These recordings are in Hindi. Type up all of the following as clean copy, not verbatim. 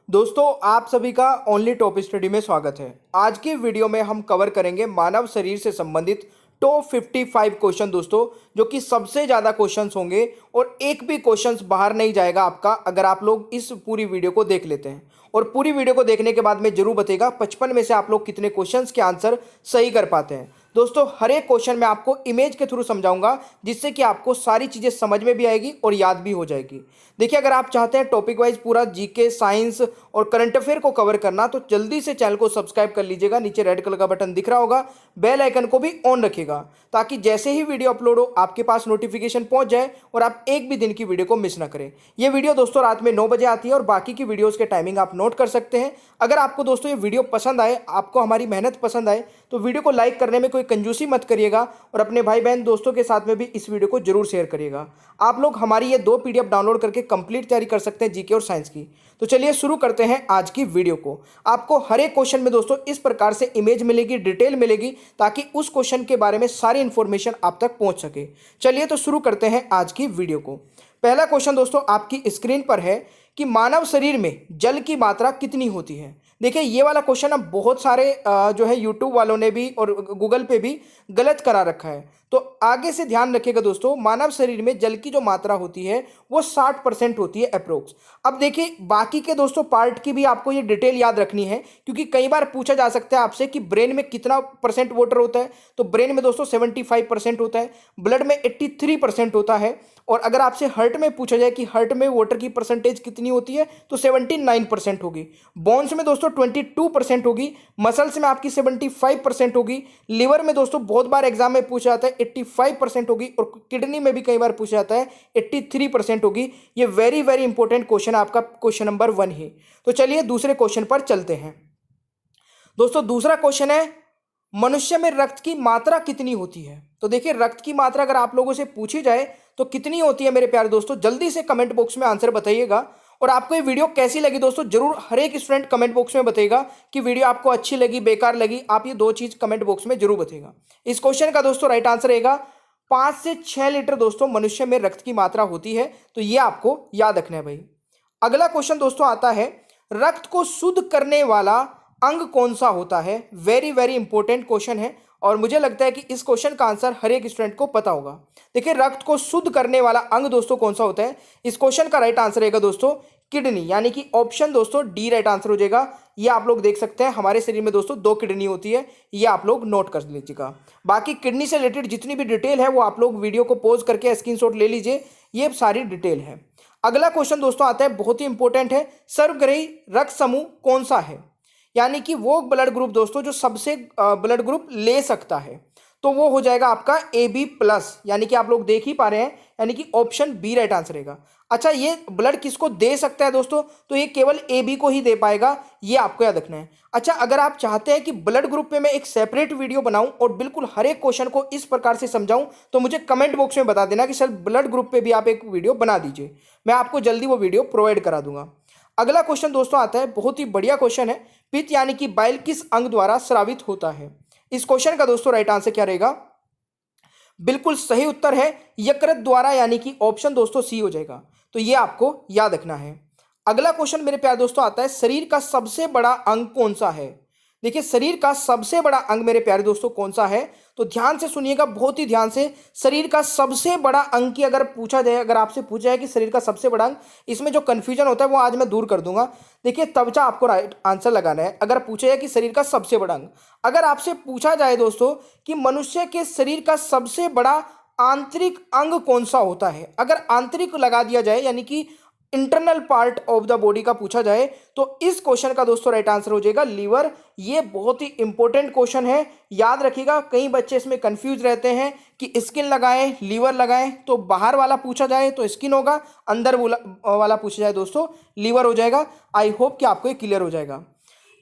दोस्तों आप सभी का ओनली टॉप स्टडी में स्वागत है। आज की वीडियो में हम कवर करेंगे मानव शरीर से संबंधित टॉप 55 क्वेश्चन दोस्तों, जो कि सबसे ज़्यादा क्वेश्चंस होंगे और एक भी क्वेश्चंस बाहर नहीं जाएगा आपका अगर आप लोग इस पूरी वीडियो को देख लेते हैं। और पूरी वीडियो को देखने के बाद में जरूर बताइएगा 55 में से आप लोग कितने क्वेश्चंस के आंसर सही कर पाते हैं। दोस्तों हर एक क्वेश्चन में आपको इमेज के थ्रू समझाऊंगा, जिससे कि आपको सारी चीज़ें समझ में भी आएगी और याद भी हो जाएगी। देखिए, अगर आप चाहते हैं टॉपिक वाइज पूरा जीके, साइंस और करंट अफेयर को कवर करना, तो जल्दी से चैनल को सब्सक्राइब कर लीजिएगा। नीचे रेड कलर का बटन दिख रहा होगा, बेल आइकन को भी ऑन रखिएगा, ताकि जैसे ही वीडियो अपलोड हो आपके पास नोटिफिकेशन पहुंच जाए और आप एक भी दिन की वीडियो को मिस ना करें। ये वीडियो दोस्तों रात में 9 बजे आती है और बाकी की वीडियोज़ के टाइमिंग आप नोट कर सकते हैं। अगर आपको दोस्तों ये वीडियो पसंद आए, आपको हमारी मेहनत पसंद आए, तो वीडियो को लाइक करने में कोई कंजूसी मत करिएगा और अपने भाई बहन दोस्तों के साथ में भी इस वीडियो को जरूर शेयर करिएगा। आप लोग हमारी ये 2 पीडीएफ डाउनलोड करके कंप्लीट तैयारी कर सकते हैं जीके और साइंस की। तो चलिए शुरू करते हैं आज की वीडियो को। आपको हर एक क्वेश्चन में दोस्तों इस प्रकार से इमेज मिलेगी, डिटेल मिलेगी, ताकि उस क्वेश्चन के बारे में सारी इंफॉर्मेशन आप तक पहुंच सके। चलिए तो शुरू करते हैं आज की वीडियो को। पहला क्वेश्चन दोस्तों आपकी स्क्रीन पर है कि मानव शरीर में जल की मात्रा कितनी होती है। देखिए, ये वाला क्वेश्चन अब बहुत सारे जो है यूट्यूब वालों ने भी और गूगल पे भी गलत करा रखा है। तो आगे से ध्यान रखिएगा दोस्तों, मानव शरीर में जल की जो मात्रा होती है वो 60% होती है अप्रोक्स। अब देखिए, बाकी के दोस्तों पार्ट की भी आपको ये डिटेल याद रखनी है, क्योंकि कई बार पूछा जा सकता है आपसे कि ब्रेन में कितना परसेंट वाटर होता है। तो ब्रेन में दोस्तों 75% होता है, ब्लड में 83% होता है। और अगर आपसे हार्ट में पूछा जाए कि हार्ट में वाटर की परसेंटेज कितनी होती है, तो 79% होगी। बोन्स में दोस्तों 22% होगी, मसल्स में आपकी 75% होगी, लिवर में दोस्तों बहुत बार एग्जाम में पूछा जाता है 85% होगी, और किडनी में भी कई बार पूछा जाता है 83% होगी। ये वेरी वेरी इंपॉर्टेंट क्वेश्चन आपका क्वेश्चन नंबर 1 है। तो चलिए दूसरे क्वेश्चन पर चलते हैं। दोस्तों दूसरा क्वेश्चन है, मनुष्य में रक्त की मात्रा कितनी होती है। तो देखिए, रक्त की मात्रा अगर आप लोगों से पूछी जाए तो कितनी होती है मेरे प्यारे दोस्तों, जल्दी से कमेंट बॉक्स में आंसर बताइएगा। और आपको ये वीडियो कैसी लगी दोस्तों, जरूर हर एक स्टूडेंट कमेंट बॉक्स में बताइएगा कि वीडियो आपको अच्छी लगी, बेकार लगी। आप ये 2 चीज कमेंट बॉक्स में जरूर बताइएगा। इस क्वेश्चन का दोस्तों राइट आंसर रहेगा 5 से 6 लीटर दोस्तों मनुष्य में रक्त की मात्रा होती है। तो ये आपको याद रखना है भाई। अगला क्वेश्चन दोस्तों आता है, रक्त को शुद्ध करने वाला अंग कौन सा होता है। वेरी वेरी इंपॉर्टेंट क्वेश्चन है और मुझे लगता है कि इस क्वेश्चन का आंसर हर एक स्टूडेंट को पता होगा। देखिए, रक्त को शुद्ध करने वाला अंग दोस्तों कौन सा होता है। इस क्वेश्चन का राइट आंसर रहेगा दोस्तों किडनी, यानी कि ऑप्शन दोस्तों डी राइट आंसर हो जाएगा। ये आप लोग देख सकते हैं, हमारे शरीर में दोस्तों 2 किडनी होती है, ये आप लोग नोट कर लीजिएगा। बाकी किडनी से रिलेटेड जितनी भी डिटेल है वो आप लोग वीडियो को पॉज करके स्क्रीनशॉट ले लीजिए, ये सारी डिटेल है। अगला क्वेश्चन दोस्तों आता है, बहुत ही इंपॉर्टेंट है, सर्वग्राही रक्त समूह कौन सा है। यानी कि वो ब्लड ग्रुप दोस्तों जो सबसे ब्लड ग्रुप ले सकता है, तो वो हो जाएगा आपका AB+, यानी कि आप लोग देख ही पा रहे हैं, यानी कि ऑप्शन बी राइट आंसर रहेगा। अच्छा, ये ब्लड किसको दे सकता है दोस्तों, तो ये केवल AB को ही दे पाएगा, ये आपको याद रखना है। अच्छा, अगर आप चाहते हैं कि ब्लड ग्रुप पे मैं एक सेपरेट वीडियो बनाऊं और बिल्कुल हर एक क्वेश्चन को इस प्रकार से समझाऊं, तो मुझे कमेंट बॉक्स में बता देना कि सर ब्लड ग्रुप पे भी आप एक वीडियो बना दीजिए, मैं आपको जल्दी वो वीडियो प्रोवाइड करा दूंगा। अगला क्वेश्चन दोस्तों आता है, बहुत ही बढ़िया क्वेश्चन है, पित्त यानी कि बाइल किस अंग द्वारा स्रावित होता है। इस क्वेश्चन का दोस्तों राइट आंसर क्या रहेगा, बिल्कुल सही उत्तर है यकृत द्वारा, यानी कि ऑप्शन दोस्तों सी हो जाएगा। तो ये आपको याद रखना है। अगला क्वेश्चन मेरे प्यारे दोस्तों आता है, शरीर का सबसे बड़ा अंग कौन सा है। देखिए, शरीर का सबसे बड़ा अंग मेरे प्यारे दोस्तों कौन सा है, तो ध्यान से सुनिएगा, बहुत ही ध्यान से। शरीर का सबसे बड़ा अंग की अगर पूछा जाए, अगर आपसे पूछा जाए कि शरीर का सबसे बड़ा अंग, इसमें जो कंफ्यूजन होता है वो आज मैं दूर कर दूंगा। देखिए, तवचा आपको राइट आंसर लगाना है। अगर पूछा जाए कि शरीर का सबसे बड़ा अंग, अगर आपसे पूछा जाए दोस्तों कि मनुष्य के शरीर का सबसे बड़ा आंतरिक अंग कौन सा होता है, अगर आंतरिक लगा दिया जाए, यानी कि internal part of the body का पूछा जाए, तो इस क्वेश्चन का दोस्तों राइट आंसर हो जाएगा लीवर। ये बहुत ही इंपॉर्टेंट क्वेश्चन है, याद रखिएगा। कई बच्चे इसमें कंफ्यूज रहते हैं कि स्किन लगाएं, लीवर लगाएं। तो बाहर वाला पूछा जाए तो स्किन होगा, अंदर वाला पूछा जाए दोस्तों लीवर हो जाएगा। आई होप कि आपको ये क्लियर हो जाएगा।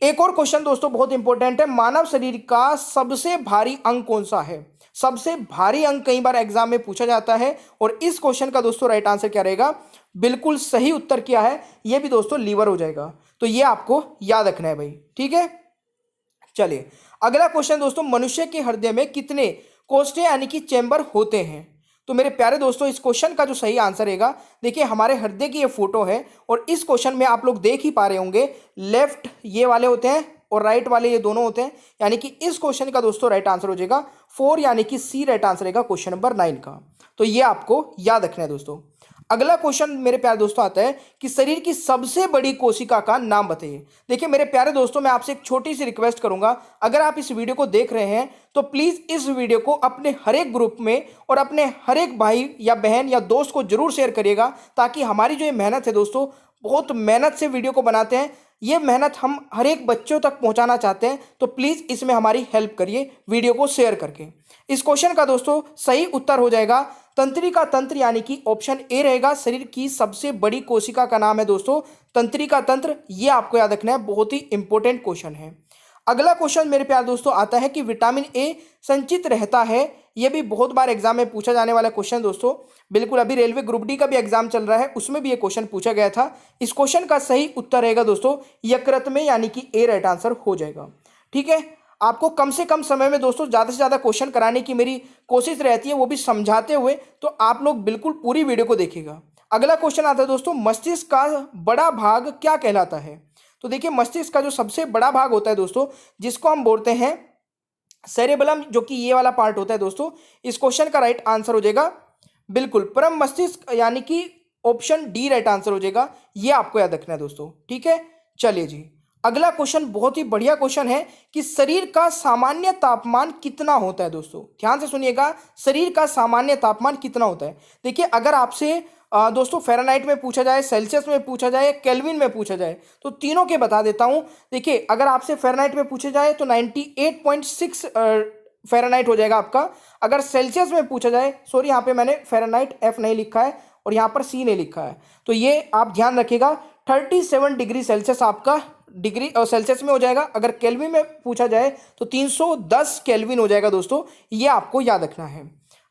एक और क्वेश्चन दोस्तों बहुत इंपॉर्टेंट है, मानव शरीर का सबसे भारी अंग कौन सा है। सबसे भारी अंग कई बार एग्जाम में पूछा जाता है, और इस क्वेश्चन का दोस्तों राइट आंसर क्या रहेगा, बिल्कुल सही उत्तर क्या है, यह भी दोस्तों लीवर हो जाएगा। तो यह आपको याद रखना है भाई, ठीक है। चलिए अगला क्वेश्चन दोस्तों, मनुष्य के हृदय में कितने कोष्ठे यानी कि चैम्बर होते हैं। तो मेरे प्यारे दोस्तों इस क्वेश्चन का जो सही आंसर रहेगा, देखिए हमारे हृदय की ये फोटो है और इस क्वेश्चन में आप लोग देख ही पा रहे होंगे, लेफ्ट ये वाले होते हैं और राइट वाले ये दोनों होते हैं, यानी कि इस क्वेश्चन का दोस्तों राइट आंसर हो जाएगा 4, यानी कि सी राइट आंसर रहेगा क्वेश्चन नंबर 9 का। तो ये आपको याद रखना है दोस्तों। अगला क्वेश्चन मेरे प्यारे दोस्तों आता है कि शरीर की सबसे बड़ी कोशिका का नाम बताइए। देखिए मेरे प्यारे दोस्तों, मैं आपसे एक छोटी सी रिक्वेस्ट करूंगा, अगर आप इस वीडियो को देख रहे हैं तो प्लीज इस वीडियो को अपने हर एक ग्रुप में और अपने हर एक भाई या बहन या दोस्त को जरूर शेयर करिएगा, ताकि हमारी जो ये मेहनत है दोस्तों, बहुत मेहनत से वीडियो को बनाते हैं, ये मेहनत हम हर एक बच्चों तक पहुंचाना चाहते हैं, तो प्लीज इसमें हमारी हेल्प करिए वीडियो को शेयर करके। इस क्वेश्चन का दोस्तों सही उत्तर हो जाएगा तंत्रिका तंत्र, यानी कि ऑप्शन ए रहेगा। शरीर की सबसे बड़ी कोशिका का नाम है दोस्तों तंत्रिका तंत्र, ये आपको याद रखना है, बहुत ही इंपॉर्टेंट क्वेश्चन है। अगला क्वेश्चन मेरे प्यारे दोस्तों आता है कि विटामिन ए संचित रहता है, यह भी बहुत बार एग्जाम में पूछा जाने वाला क्वेश्चन दोस्तों, बिल्कुल अभी रेलवे ग्रुप डी का भी एग्जाम चल रहा है, उसमें भी ये क्वेश्चन पूछा गया था। इस क्वेश्चन का सही उत्तर रहेगा दोस्तों यकृत में, यानी कि ए राइट आंसर हो जाएगा। ठीक है, आपको कम से कम समय में दोस्तों ज़्यादा से ज़्यादा क्वेश्चन कराने की मेरी कोशिश रहती है, वो भी समझाते हुए, तो आप लोग बिल्कुल पूरी वीडियो को देखिएगा। अगला क्वेश्चन आता है दोस्तों, मस्तिष्क का बड़ा भाग क्या कहलाता है। तो देखिए मस्तिष्क का जो सबसे बड़ा भाग होता है दोस्तों, जिसको हम बोलते हैं सेरेबलम, जो कि ये वाला पार्ट होता है दोस्तों, इस क्वेश्चन का राइट आंसर हो जाएगा बिल्कुल परम मस्तिष्क, यानी कि ऑप्शन डी राइट आंसर हो जाएगा। ये आपको याद रखना है दोस्तों। ठीक है, चलिए जी, अगला क्वेश्चन बहुत ही बढ़िया क्वेश्चन है कि शरीर का सामान्य तापमान कितना होता है दोस्तों। ध्यान से सुनिएगा, शरीर का सामान्य तापमान कितना होता है। देखिए अगर आपसे दोस्तों फ़ारेनहाइट में पूछा जाए, सेल्सियस में पूछा जाए, केल्विन में पूछा जाए, तो तीनों के बता देता हूं। देखिए अगर आपसे फ़ारेनहाइट में पूछा जाए तो 98.6 फ़ारेनहाइट हो जाएगा आपका। अगर सेल्सियस में पूछा जाए, सॉरी यहाँ पे मैंने फ़ारेनहाइट एफ नहीं लिखा है और यहाँ पर सी नहीं लिखा है, तो ये आप ध्यान रखिएगा, 37 डिग्री सेल्सियस आपका डिग्री और सेल्सियस में हो जाएगा। अगर केल्विन में पूछा जाए तो 310 केल्विन हो जाएगा दोस्तों, ये आपको याद रखना है।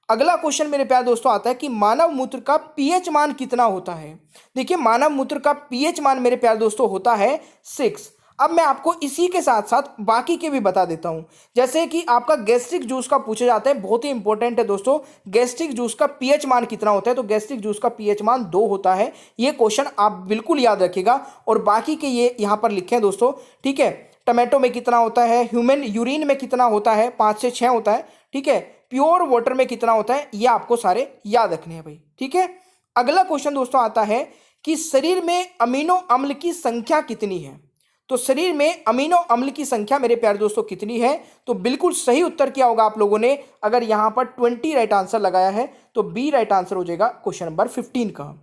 अगला क्वेश्चन मेरे प्यारे दोस्तों आता है कि मानव मूत्र का पीएच मान कितना होता है। देखिए मानव मूत्र का पीएच मान मेरे प्यारे दोस्तों होता है 6। अब मैं आपको इसी के साथ साथ बाकी के भी बता देता हूं, जैसे कि आपका गैस्ट्रिक जूस का पूछा जाता है, बहुत ही इंपॉर्टेंट है दोस्तों, गैस्ट्रिक जूस का पीएच मान कितना होता है। तो गैस्ट्रिक जूस का पीएच मान 2 होता है, ये क्वेश्चन आप बिल्कुल याद रखिएगा। और बाकी के ये यहाँ पर लिखे हैं दोस्तों। ठीक है, टमाटो में कितना होता है, ह्यूमन यूरिन में कितना होता है, 5 से 6 होता है। ठीक है, प्योर वाटर में कितना होता है, ये आपको सारे याद रखने हैं भाई। ठीक है, अगला क्वेश्चन दोस्तों आता है कि शरीर में अमीनो अम्ल की संख्या कितनी है। तो शरीर में अमीनो अम्ल की संख्या मेरे प्यारे दोस्तों कितनी है, तो बिल्कुल सही उत्तर किया होगा आप लोगों ने। अगर यहां पर 20 राइट आंसर लगाया है तो बी राइट आंसर हो जाएगा क्वेश्चन नंबर 15 का।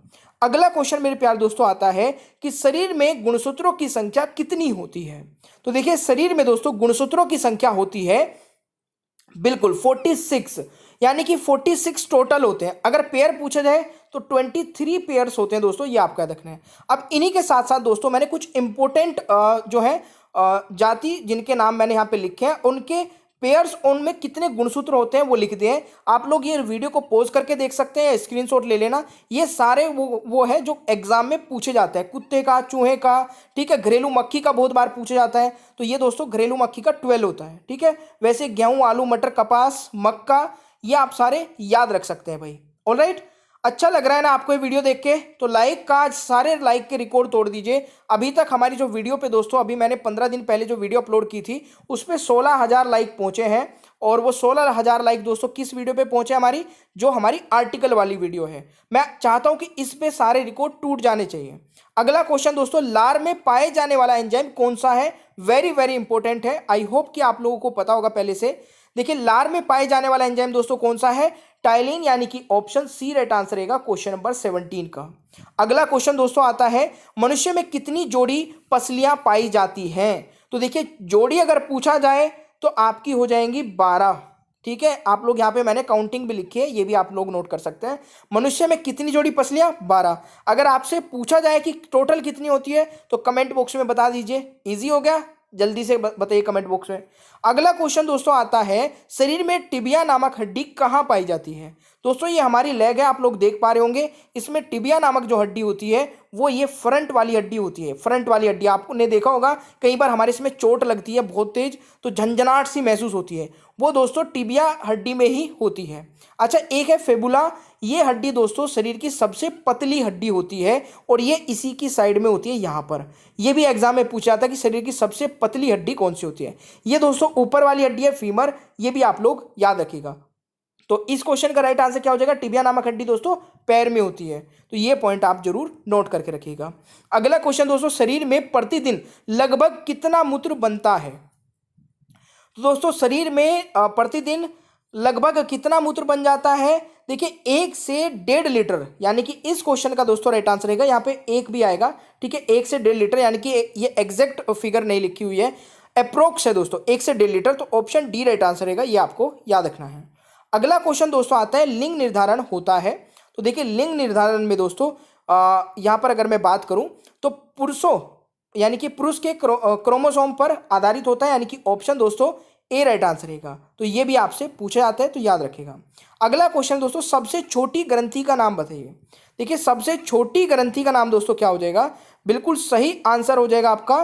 अगला क्वेश्चन मेरे प्यारे दोस्तों आता है कि शरीर में गुणसूत्रों की संख्या कितनी होती है। तो देखिए शरीर में दोस्तों गुणसूत्रों की संख्या होती है बिल्कुल 46, यानी कि 46 टोटल होते हैं। अगर पेयर पूछा जाए तो 23 पेयर्स होते हैं दोस्तों, ये आपका याद रखना है। अब इन्हीं के साथ साथ दोस्तों मैंने कुछ इंपॉर्टेंट जो है जाति जिनके नाम मैंने यहाँ पे लिखे हैं, उनके पेयर्स, उनमें कितने गुणसूत्र होते हैं वो लिख दिए हैं। आप लोग ये वीडियो को पॉज करके देख सकते हैं, स्क्रीनशॉट ले लेना। ये सारे वो है जो एग्जाम में पूछे जाते हैं, कुत्ते का, चूहे का, ठीक है, घरेलू मक्खी का बहुत बार पूछा जाता है, तो ये दोस्तों घरेलू मक्खी का 12 होता है। ठीक है, वैसे गेहूं, आलू, मटर, कपास, मक्का, ये आप सारे याद रख सकते हैं भाई। ऑलराइट, अच्छा लग रहा है ना आपको ये वीडियो देख के, तो लाइक का सारे लाइक के रिकॉर्ड तोड़ दीजिए। अभी तक हमारी जो वीडियो पे दोस्तों, अभी मैंने 15 दिन पहले जो वीडियो अपलोड की थी उस पर 16,000 लाइक पहुंचे हैं। और वो 16,000 लाइक दोस्तों किस वीडियो पे पहुंचे, हमारी जो हमारी आर्टिकल वाली वीडियो है। मैं चाहता हूं कि इस पे सारे रिकॉर्ड टूट जाने चाहिए। अगला क्वेश्चन दोस्तों, लार में पाए जाने वाला एंजाइम कौन सा है। वेरी वेरी इंपॉर्टेंट है, आई होप कि आप लोगों को पता होगा पहले से। देखिए लार में पाए जाने वाला एंजाइम दोस्तों कौन सा है, टाइलिन, यानी कि ऑप्शन सी राइट आंसर रहेगा क्वेश्चन नंबर 17 का। अगला क्वेश्चन दोस्तों आता है, मनुष्य में कितनी जोड़ी पसलियां पाई जाती हैं। तो देखिए जोड़ी अगर पूछा जाए तो आपकी हो जाएंगी 12। ठीक है, आप लोग यहाँ पे मैंने काउंटिंग भी लिखी है, ये भी आप लोग नोट कर सकते हैं। मनुष्य में कितनी जोड़ी पसलियां, 12। अगर आपसे पूछा जाए कि टोटल कितनी होती है तो कमेंट बॉक्स में बता दीजिए, इजी हो गया, जल्दी से बताइए कमेंट बॉक्स में। अगला क्वेश्चन दोस्तों आता है, शरीर में टिबिया नामक हड्डी कहाँ पाई जाती है। दोस्तों ये हमारी लेग है, आप लोग देख पा रहे होंगे। इसमें टिबिया नामक जो हड्डी होती है वो ये फ्रंट वाली हड्डी होती है। फ्रंट वाली हड्डी आपने देखा होगा, कई बार हमारे इसमें चोट लगती है बहुत तेज, तो झंझनाहट सी महसूस होती है, वो दोस्तों टिबिया हड्डी में ही होती है। अच्छा, एक है फेबुला। ये हड्डी दोस्तों शरीर की सबसे पतली हड्डी होती है और ये इसी की साइड में होती है, यहाँ पर। ये भी एग्जाम में पूछा था कि शरीर की सबसे पतली हड्डी कौन सी होती है। ये दोस्तों ऊपर वाली हड्डी है, फीमर। ये भी आप लोग याद रखिएगा। तो इस क्वेश्चन का राइट आंसर क्या हो जाएगा? टिबिया नामक हड्डी दोस्तों पैर में होती है। तो ये पॉइंट आप जरूर नोट करके रखिएगा। अगला क्वेश्चन दोस्तों, शरीर में प्रतिदिन लगभग कितना मूत्र बनता है? तो दोस्तों शरीर में प्रतिदिन लगभग कितना मूत्र बन जाता है? देखिए 1 से 1.5 लीटर, यानी कि इस क्वेश्चन का दोस्तों राइट आंसर रहेगा, यहाँ पे 1 भी आएगा, ठीक है। 1 से 1.5 लीटर, यानी कि ये एग्जैक्ट फिगर नहीं लिखी हुई है, अप्रोक्स है दोस्तों, 1 से 1.5 लीटर। तो ऑप्शन डी राइट आंसर रहेगा, ये आपको याद रखना है। अगला क्वेश्चन दोस्तों आता है, लिंग निर्धारण होता है। तो देखिए लिंग निर्धारण में दोस्तों यहाँ पर अगर मैं बात करूँ तो पुरुषों यानी कि पुरुष के क्रोमोसोम पर आधारित होता है, यानी कि ऑप्शन दोस्तों ए राइट आंसर रहेगा। तो ये भी आपसे पूछा जाता है, तो याद रखिएगा। अगला क्वेश्चन दोस्तों, सबसे छोटी ग्रंथि का नाम बताइए। देखिए सबसे छोटी ग्रंथि का नाम दोस्तों क्या हो जाएगा? बिल्कुल सही आंसर हो जाएगा आपका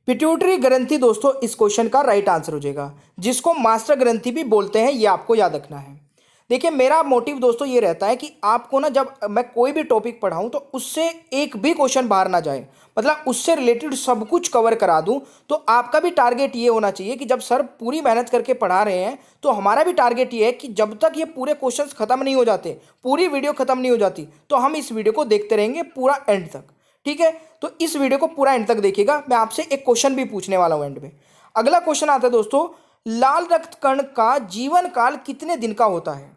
पिट्यूटरी ग्रंथि दोस्तों, इस क्वेश्चन का राइट आंसर हो जाएगा, जिसको मास्टर ग्रंथि भी बोलते हैं, ये आपको याद रखना है। देखिए मेरा मोटिव दोस्तों ये रहता है कि आपको ना, जब मैं कोई भी टॉपिक पढ़ाऊं तो उससे एक भी क्वेश्चन बाहर ना जाए, मतलब उससे रिलेटेड सब कुछ कवर करा दूं। तो आपका भी टारगेट ये होना चाहिए कि जब सर पूरी मेहनत करके पढ़ा रहे हैं तो हमारा भी टारगेट ये है कि जब तक ये पूरे क्वेश्चंस खत्म नहीं हो जाते, पूरी वीडियो खत्म नहीं हो जाती, तो हम इस वीडियो को देखते रहेंगे पूरा एंड तक, ठीक है। तो इस वीडियो को पूरा एंड तक देखिएगा। मैं आपसे एक क्वेश्चन भी पूछने वाला हूं एंड में। अगला क्वेश्चन आता है दोस्तों, लाल रक्त कण का जीवन काल कितने दिन का होता है?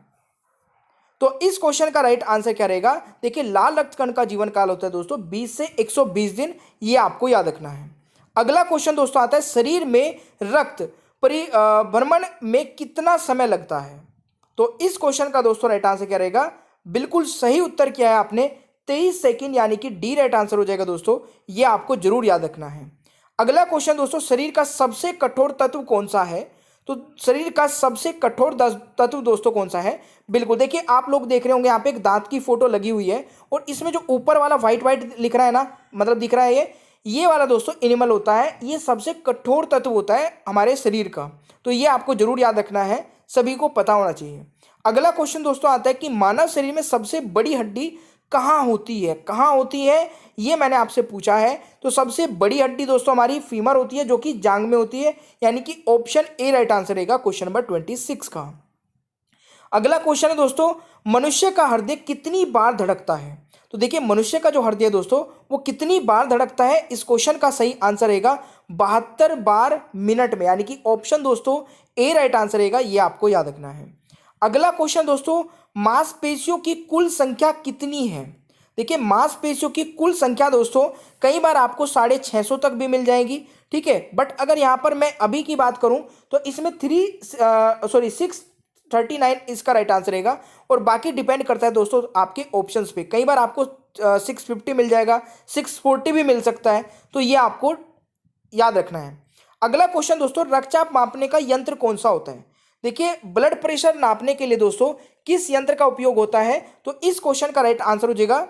तो इस क्वेश्चन का राइट आंसर क्या रहेगा? देखिए लाल रक्त कण का जीवन काल होता है दोस्तों 20 से 120 दिन, ये आपको याद रखना है। अगला क्वेश्चन दोस्तों आता है, शरीर में रक्त परिभ्रमण में कितना समय लगता है? तो इस क्वेश्चन का दोस्तों राइट आंसर क्या रहेगा? बिल्कुल सही उत्तर किया है आपने, 23 सेकंड, यानी कि डी राइट आंसर हो जाएगा दोस्तों, ये आपको जरूर याद रखना है। अगला क्वेश्चन दोस्तों, शरीर का सबसे कठोर तत्व कौन सा है? तो शरीर का सबसे कठोर तत्व दोस्तों कौन सा है? बिल्कुल देखिए आप लोग देख रहे होंगे यहाँ पे एक दांत की फोटो लगी हुई है, और इसमें जो ऊपर वाला व्हाइट व्हाइट लिख रहा है ना, मतलब दिख रहा है, ये वाला दोस्तों एनिमल होता है, ये सबसे कठोर तत्व होता है हमारे शरीर का। तो ये आपको जरूर याद रखना है, सभी को पता होना चाहिए। अगला क्वेश्चन दोस्तों आता है कि मानव शरीर में सबसे बड़ी हड्डी कहाँ होती है? कहाँ होती है ये मैंने आपसे पूछा है। तो सबसे बड़ी हड्डी दोस्तों हमारी फीमर होती है, जो कि जांग में होती है, यानी कि ऑप्शन ए राइट आंसर रहेगा क्वेश्चन नंबर 26 का। अगला क्वेश्चन है दोस्तों, मनुष्य का हृदय कितनी बार धड़कता है? तो देखिए मनुष्य का जो हृदय है दोस्तों वो कितनी बार धड़कता है, इस क्वेश्चन का सही आंसर रहेगा 72 बार मिनट में, यानी कि ऑप्शन दोस्तों ए राइट आंसर रहेगा, ये आपको याद रखना है। अगला क्वेश्चन दोस्तों, मांसपेशियों की कुल संख्या कितनी है? देखिए मांसपेशियों की कुल संख्या दोस्तों कई बार आपको 650 तक भी मिल जाएगी, ठीक है। बट अगर यहाँ पर मैं अभी की बात करूँ तो इसमें 639 इसका राइट आंसर रहेगा, और बाकी डिपेंड करता है दोस्तों आपके ऑप्शंस पे। कई बार आपको 650 मिल जाएगा, 640 भी मिल सकता है, तो ये आपको याद रखना है। अगला क्वेश्चन दोस्तों, रक्तचाप मापने का यंत्र कौन सा होता है? देखिए ब्लड प्रेशर नापने के लिए दोस्तों किस यंत्र का उपयोग होता है? तो इस क्वेश्चन का राइट आंसर हो जाएगा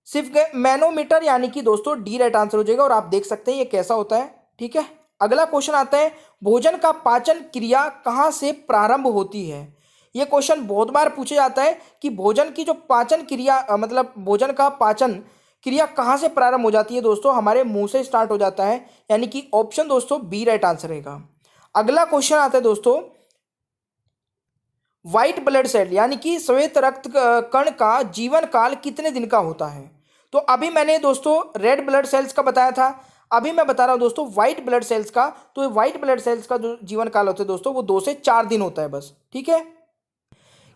सिर्फ मैनोमीटर, यानी कि दोस्तों डी राइट आंसर हो जाएगा, और आप देख सकते हैं ये कैसा होता है, ठीक है। अगला क्वेश्चन आता है, भोजन का पाचन क्रिया कहाँ से प्रारंभ होती है? ये क्वेश्चन बहुत बार पूछा जाता है कि भोजन की जो पाचन क्रिया मतलब भोजन का पाचन क्रिया कहाँ से प्रारंभ हो जाती है? दोस्तों हमारे मुंह से स्टार्ट हो जाता है, यानी कि ऑप्शन दोस्तों बी राइट आंसर रहेगा। अगला क्वेश्चन आता है दोस्तों, व्हाइट ब्लड सेल यानी कि श्वेत रक्त कण का जीवन काल कितने दिन का होता है? तो अभी मैंने दोस्तों रेड ब्लड सेल्स का बताया था, अभी मैं बता रहा हूं दोस्तों व्हाइट ब्लड सेल्स का। तो व्हाइट ब्लड सेल्स का जो जीवन काल होता है दोस्तों वो 2 से 4 दिन होता है बस, ठीक है।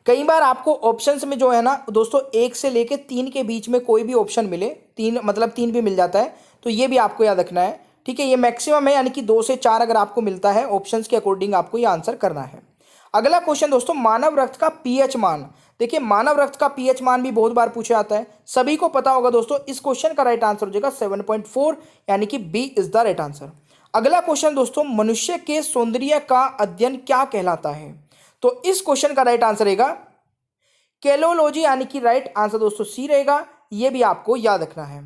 कई बार आपको ऑप्शंस में जो है ना दोस्तों 1 से लेके 3 के बीच में कोई भी ऑप्शन मिले, 3 मतलब 3 भी मिल जाता है, तो ये भी आपको याद रखना है, ठीक है। ये मैक्सिमम है, यानी कि 2 से 4 अगर आपको मिलता है ऑप्शंस के अकॉर्डिंग आपको ये आंसर करना है। अगला क्वेश्चन दोस्तों, मानव रक्त का पीएच मान। देखिए मानव रक्त का पीएच मान भी बहुत बार पूछा जाता है, सभी को पता होगा दोस्तों। इस क्वेश्चन का राइट आंसर हो जाएगा 7.4, यानी कि B is the right answer. अगला क्वेश्चन दोस्तों, मनुष्य के सौंदर्य का अध्ययन क्या कहलाता है? तो इस क्वेश्चन का राइट आंसर रहेगा कैलोलॉजी, यानी कि राइट आंसर दोस्तों सी रहेगा। ये भी आपको याद रखना है।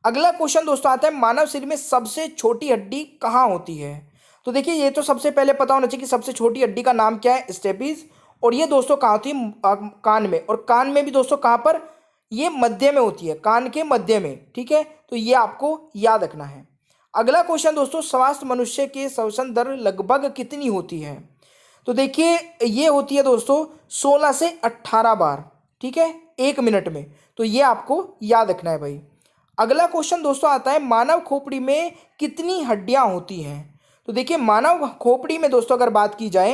अगला क्वेश्चन दोस्तों आता है मानव शरीर में सबसे छोटी हड्डी कहाँ होती है। तो देखिए ये तो सबसे पहले पता होना चाहिए कि सबसे छोटी हड्डी का नाम क्या है, स्टेपीज। और ये दोस्तों कहाँ होती है, कान में। और कान में भी दोस्तों कहाँ पर, ये मध्य में होती है, कान के मध्य में। ठीक है, तो ये आपको याद रखना है। अगला क्वेश्चन दोस्तों, स्वास्थ्य मनुष्य के श्वसन दर लगभग कितनी होती है। तो देखिए ये होती है दोस्तों 16 से 18 बार, ठीक है, 1 मिनट में। तो ये आपको याद रखना है भाई। अगला क्वेश्चन दोस्तों आता है मानव खोपड़ी में कितनी हड्डियां होती हैं। तो देखिए मानव खोपड़ी में दोस्तों अगर बात की जाए,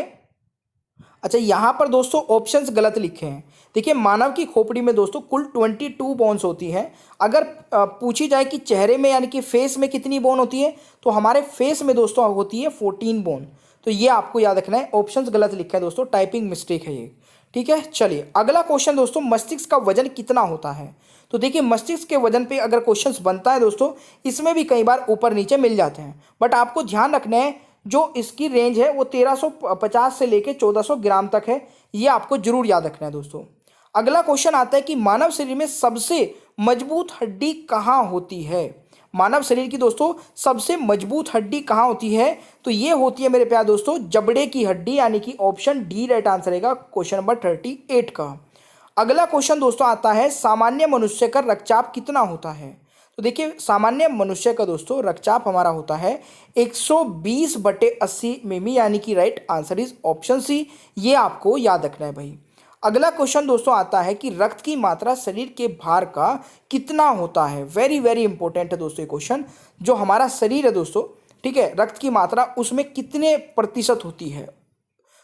अच्छा यहाँ पर दोस्तों ऑप्शंस गलत लिखे हैं। देखिए मानव की खोपड़ी में दोस्तों कुल 22 बोन्स होती हैं। अगर पूछी जाए कि चेहरे में यानी कि फेस में कितनी बोन होती है, तो हमारे फेस में दोस्तों होती है 14 बोन। तो ये आपको याद रखना है, ऑप्शंस गलत लिखा है दोस्तों, टाइपिंग मिस्टेक है ये। ठीक है, चलिए अगला क्वेश्चन दोस्तों, मस्तिष्क का वजन कितना होता है। तो देखिए मस्तिष्क के वजन पे अगर क्वेश्चंस बनता है दोस्तों, इसमें भी कई बार ऊपर नीचे मिल जाते हैं, बट आपको ध्यान रखना है जो इसकी रेंज है वो 1350 से लेके 1400 ग्राम तक है। ये आपको जरूर याद रखना है दोस्तों। अगला क्वेश्चन आता है कि मानव शरीर में सबसे मजबूत हड्डी कहाँ होती है। मानव शरीर की दोस्तों सबसे मजबूत हड्डी कहाँ होती है, तो ये होती है मेरे प्यारे दोस्तों जबड़े की हड्डी, यानी कि ऑप्शन डी राइट आंसर रहेगा क्वेश्चन नंबर 38 का। अगला क्वेश्चन दोस्तों आता है सामान्य मनुष्य का रक्तचाप कितना होता है। तो देखिए सामान्य मनुष्य का दोस्तों रक्तचाप हमारा होता है 120/80 मिमी, यानी कि right answer is option C. ये आपको याद रखना है भाई। अगला क्वेश्चन दोस्तों आता है कि रक्त की मात्रा शरीर के भार का कितना होता है। वेरी वेरी इंपॉर्टेंट है दोस्तों ये क्वेश्चन। जो हमारा शरीर है दोस्तों, ठीक है, रक्त की मात्रा उसमें कितने प्रतिशत होती है।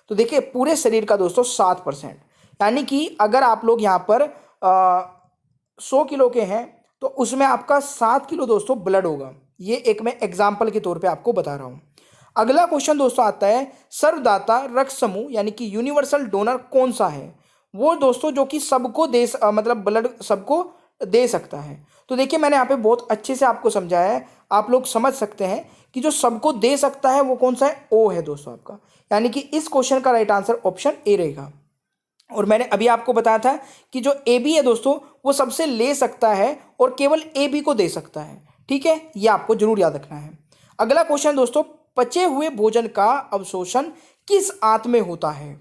तो देखिए पूरे शरीर का दोस्तों 7%, यानी कि अगर आप लोग यहाँ पर 100 किलो के हैं तो उसमें आपका 7 किलो दोस्तों ब्लड होगा। ये एक मैं एग्जाम्पल के तौर पे आपको बता रहा हूँ। अगला क्वेश्चन दोस्तों आता है सर्वदाता रक्त समूह, यानी कि यूनिवर्सल डोनर कौन सा है। वो दोस्तों जो कि सबको मतलब ब्लड सबको दे सकता है। तो देखिए मैंने यहाँ पे बहुत अच्छे से आपको समझाया है, आप लोग समझ सकते हैं कि जो सबको दे सकता है वो कौन सा है, ओ है दोस्तों आपका। यानी कि इस क्वेश्चन का राइट आंसर ऑप्शन ए रहेगा। और मैंने अभी आपको बताया था कि जो ए बी है दोस्तों वो सबसे ले सकता है और केवल ए बी को दे सकता है। ठीक है, ये आपको जरूर याद रखना है। अगला क्वेश्चन दोस्तों, पचे हुए भोजन का अवशोषण किस आंत में होता है।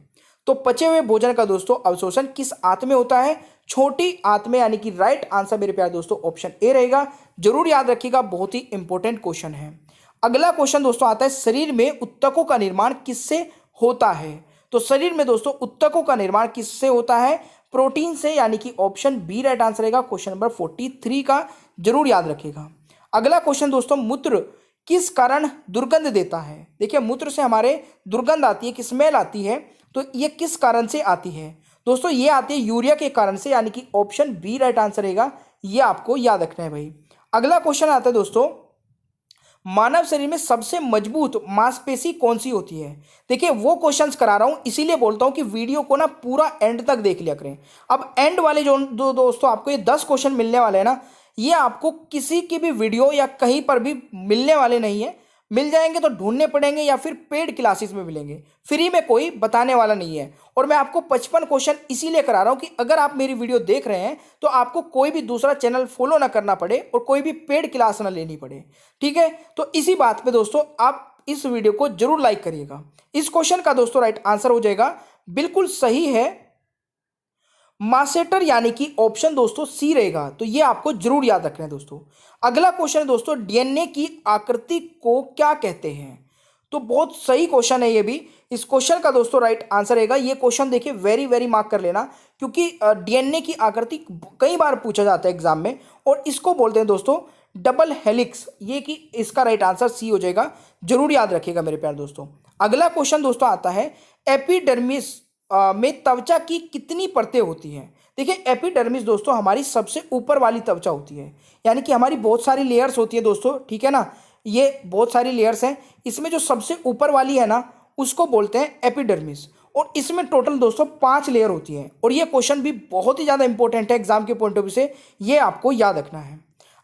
तो पचे हुए भोजन का दोस्तों अवशोषण किस आंत में होता है, छोटी आंत में, यानी कि राइट आंसर मेरे प्यारे दोस्तों ऑप्शन ए रहेगा। जरूर याद रखिएगा, बहुत ही इंपॉर्टेंट क्वेश्चन है। अगला क्वेश्चन दोस्तों आता है शरीर में उत्तकों का निर्माण किससे होता है। तो शरीर में दोस्तों उत्तकों का निर्माण किससे होता है, प्रोटीन से, यानी कि ऑप्शन बी राइट आंसर रहेगा क्वेश्चन नंबर 43 का। जरूर याद रखिएगा। अगला क्वेश्चन दोस्तों, मूत्र किस कारण दुर्गंध देता है। देखिए मूत्र से हमारे दुर्गंध आती है, कि स्मेल आती है, तो ये किस कारण से आती है दोस्तों, ये आती है यूरिया के कारण से, यानी कि ऑप्शन बी राइट आंसर रहेगा। ये आपको याद रखना है भाई। अगला क्वेश्चन आता है दोस्तों, मानव शरीर में सबसे मजबूत मांसपेशी कौन सी होती है। देखिए वो क्वेश्चंस करा रहा हूं, इसीलिए बोलता हूं कि वीडियो को ना पूरा एंड तक देख लिया करें। अब एंड वाले जो दोस्तों आपको ये 10 क्वेश्चन मिलने वाले हैं ना, ये आपको किसी की भी वीडियो या कहीं पर भी मिलने वाले नहीं है। मिल जाएंगे तो ढूंढने पड़ेंगे या फिर पेड क्लासेस में मिलेंगे, फ्री में कोई बताने वाला नहीं है। और मैं आपको 55 क्वेश्चन इसीलिए करा रहा हूं कि अगर आप मेरी वीडियो देख रहे हैं तो आपको कोई भी दूसरा चैनल फॉलो ना करना पड़े और कोई भी पेड क्लास ना लेनी पड़े। ठीक है, तो इसी बात पे दोस्तों आप इस वीडियो को जरूर लाइक करिएगा। इस क्वेश्चन का दोस्तों राइट आंसर हो जाएगा, बिल्कुल सही है, मासेटर, यानी कि ऑप्शन दोस्तों सी रहेगा। तो ये आपको जरूर याद रखना है दोस्तों। अगला क्वेश्चन है दोस्तों, डीएनए की आकृति को क्या कहते हैं। तो बहुत सही क्वेश्चन है ये भी। इस क्वेश्चन का दोस्तों राइट आंसर रहेगा, ये क्वेश्चन देखिए वेरी वेरी मार्क कर लेना, क्योंकि डीएनए की आकृति कई बार पूछा जाता है एग्जाम में, और इसको बोलते हैं दोस्तों डबल हेलिक्स। ये कि इसका राइट आंसर सी हो जाएगा। जरूर याद रखिएगा मेरे प्यारे दोस्तों। अगला क्वेश्चन दोस्तों आता है, एपिडर्मिस में त्वचा की कितनी परतें होती हैं। देखिए एपिडर्मिस दोस्तों हमारी सबसे ऊपर वाली त्वचा होती है, यानी कि हमारी बहुत सारी लेयर्स होती है दोस्तों, ठीक है ना, ये बहुत सारी लेयर्स हैं। इसमें जो सबसे ऊपर वाली है ना उसको बोलते हैं एपिडर्मिस, और इसमें टोटल दोस्तों 5 लेयर होती है। और ये क्वेश्चन भी बहुत ही ज़्यादा इंपॉर्टेंट है एग्जाम के पॉइंट ऑफ व्यू से, ये आपको याद रखना है।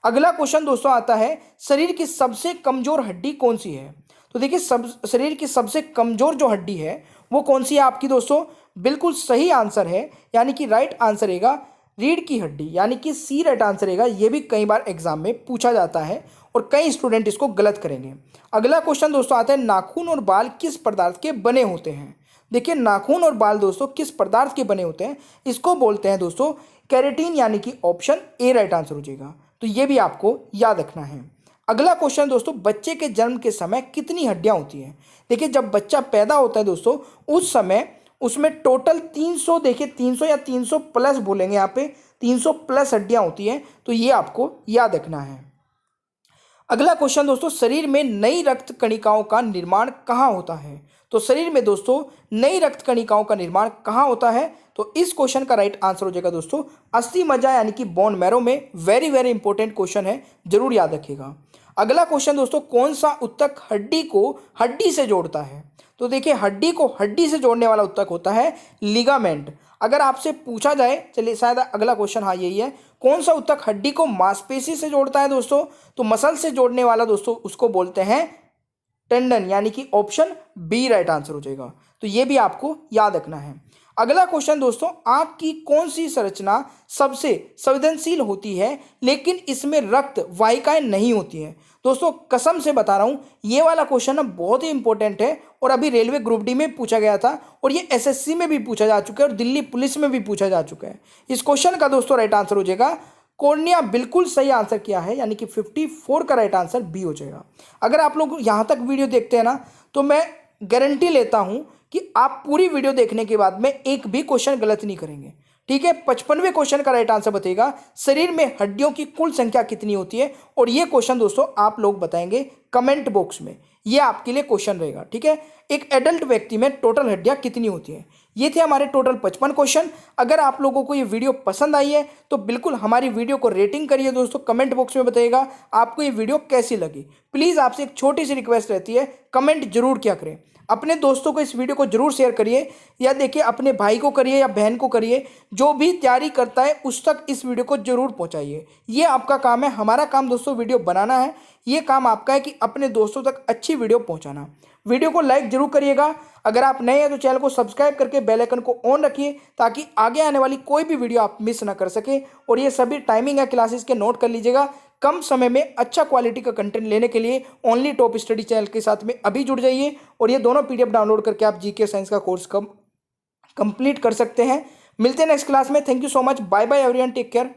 अगला क्वेश्चन दोस्तों आता है, शरीर की सबसे कमजोर हड्डी कौन सी है। तो देखिए शरीर की सबसे कमजोर जो हड्डी है वो कौन सी है आपकी दोस्तों? बिल्कुल सही आंसर है, यानी कि राइट आंसर रहेगा रीढ़ की हड्डी, यानी कि सी राइट आंसर रहेगा। ये भी कई बार एग्जाम में पूछा जाता है और कई स्टूडेंट इसको गलत करेंगे। अगला क्वेश्चन दोस्तों आता है, नाखून और बाल किस पदार्थ के बने होते हैं? देखिए नाखून और बाल दोस्तों किस पदार्थ के बने होते हैं? इसको बोलते हैं दोस्तों केराटिन, यानी कि ऑप्शन ए राइट आंसर हो जाएगा। तो ये भी आपको याद रखना है। अगला क्वेश्चन दोस्तों, बच्चे के जन्म के समय कितनी हड्डियां होती हैं? देखिए जब बच्चा पैदा होता है दोस्तों उस समय उसमें टोटल 300, देखिए 300 या 300 प्लस बोलेंगे, यहाँ पे 300 प्लस हड्डियां होती हैं। तो ये आपको याद रखना है। अगला क्वेश्चन दोस्तों, शरीर में नई रक्त कणिकाओं का निर्माण कहाँ होता है? तो शरीर में दोस्तों नई रक्त कणिकाओं का निर्माण कहाँ होता है? तो इस क्वेश्चन का राइट आंसर हो जाएगा दोस्तों अस्थि मज्जा, यानी कि बोन मैरो में। वेरी वेरी इंपॉर्टेंट क्वेश्चन है, जरूर याद रखिएगा। अगला क्वेश्चन दोस्तों, कौन सा उत्तक हड्डी को हड्डी से जोड़ता है? तो देखिए हड्डी को हड्डी से जोड़ने वाला उत्तक होता है लिगामेंट। अगर आपसे पूछा जाए, चलिए शायद अगला क्वेश्चन हाँ यही है, कौन सा उत्तक हड्डी को मांसपेशी से जोड़ता है दोस्तों? तो मसल से जोड़ने वाला दोस्तों उसको बोलते हैं टेंडन, यानी कि ऑप्शन बी राइट आंसर हो जाएगा। तो ये भी आपको याद रखना है। अगला क्वेश्चन दोस्तों, आंख की कौन सी संरचना सबसे संवेदनशील होती है लेकिन इसमें रक्त वाहिकाएं नहीं होती हैं? दोस्तों कसम से बता रहा हूं ये वाला क्वेश्चन ना बहुत ही इंपॉर्टेंट है और अभी रेलवे ग्रुप डी में पूछा गया था और ये एसएससी में भी पूछा जा चुका है और दिल्ली पुलिस में भी पूछा जा चुका है। इस क्वेश्चन का दोस्तों राइट आंसर हो जाएगा कॉर्निया। बिल्कुल सही आंसर किया है, यानी कि 54 का राइट आंसर बी हो जाएगा। अगर आप लोग यहां तक वीडियो देखते हैं ना तो मैं गारंटी लेता हूं कि आप पूरी वीडियो देखने के बाद में एक भी क्वेश्चन गलत नहीं करेंगे। ठीक है, 55वें क्वेश्चन का राइट आंसर बताइएगा शरीर में हड्डियों की कुल संख्या कितनी होती है? और ये क्वेश्चन दोस्तों आप लोग बताएंगे कमेंट बॉक्स में, ये आपके लिए क्वेश्चन रहेगा। ठीक है, एक एडल्ट व्यक्ति में टोटल हड्डियां कितनी होती हैं? ये थे हमारे टोटल 55 क्वेश्चन। अगर आप लोगों को ये वीडियो पसंद आई है तो बिल्कुल हमारी वीडियो को रेटिंग करिए दोस्तों, कमेंट बॉक्स में बताइएगा आपको ये वीडियो कैसी लगी। प्लीज़ आपसे एक छोटी सी रिक्वेस्ट रहती है, कमेंट जरूर क्या करें, अपने दोस्तों को इस वीडियो को जरूर शेयर करिए, या देखिए अपने भाई को करिए या बहन को करिए, जो भी तैयारी करता है उस तक इस वीडियो को जरूर पहुंचाइए। ये आपका काम है, हमारा काम दोस्तों वीडियो बनाना है, ये काम आपका है कि अपने दोस्तों तक अच्छी वीडियो पहुंचाना। वीडियो को लाइक जरूर करिएगा। अगर आप नए हैं तो चैनल को सब्सक्राइब करके बेल आइकन को ऑन रखिए ताकि आगे आने वाली कोई भी वीडियो आप मिस ना कर सके। और ये सभी टाइमिंग है क्लासेस के, नोट कर लीजिएगा। कम समय में अच्छा क्वालिटी का कंटेंट लेने के लिए ओनली टॉप स्टडी चैनल के साथ में अभी जुड़ जाइए और ये दोनों पीडीएफ डाउनलोड करके आप जीके साइंस का कोर्स कंप्लीट कर सकते हैं। मिलते हैं नेक्स्ट क्लास में। Thank you so much, bye bye everyone, take care.